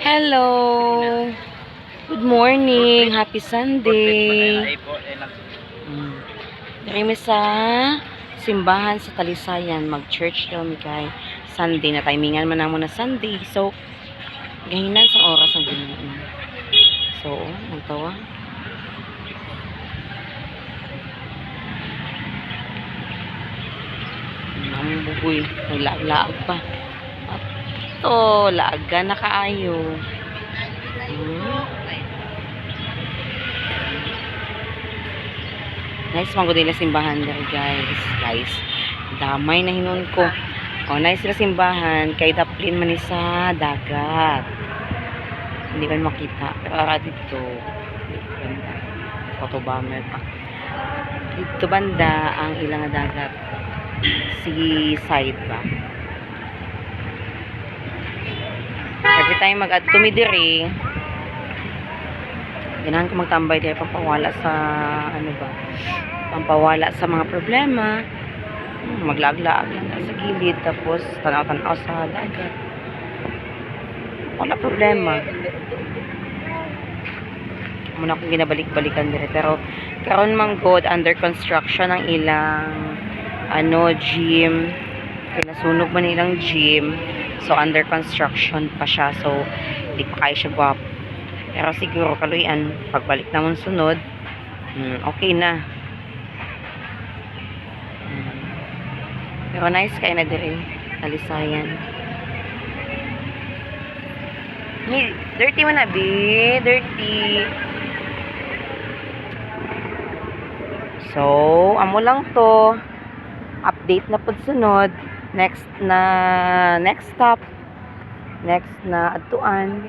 Hello! Good morning! Happy Sunday! Dari mi sa simbahan sa Talisayan. Mag-church kami kay Sunday na timingan man namo na Sunday. So, gahinan sa oras ang Ginoo. So, magtawa. Ang bugoy. Naglaag-laag pa. Ato, laaga na kaayo. Nice manggod nila simbahan there, guys. Damay na hinon ko. Oh, nice sila simbahan kay daplin man ni sa dagat. Hindi man makita. Pero ara dito. Banda. Photobomber pa. Dito banda ang ilang dagat. Si side ba. Every time mag-add to me diri, ganahan ko magtambay dahil pampawala sa pampawala sa mga problema. Maglaag-laag lang sa gilid tapos tanaw-tanaw sa dagat. Wala problema. Muna akong ginabalik-balikan dire pero karon man god under construction ang ilang gym. Pinasunog man ilang gym. So under construction pa siya. So hindi pa kaya siya gwapo. Pero siguro kaluyan, pagbalik naman sunod, okay na. Pero nice kayo na dire, Talisayan. Dirty mo na, be. Dirty. So, amo lang to. Update na pod sunod. Next stop. Next na atuan.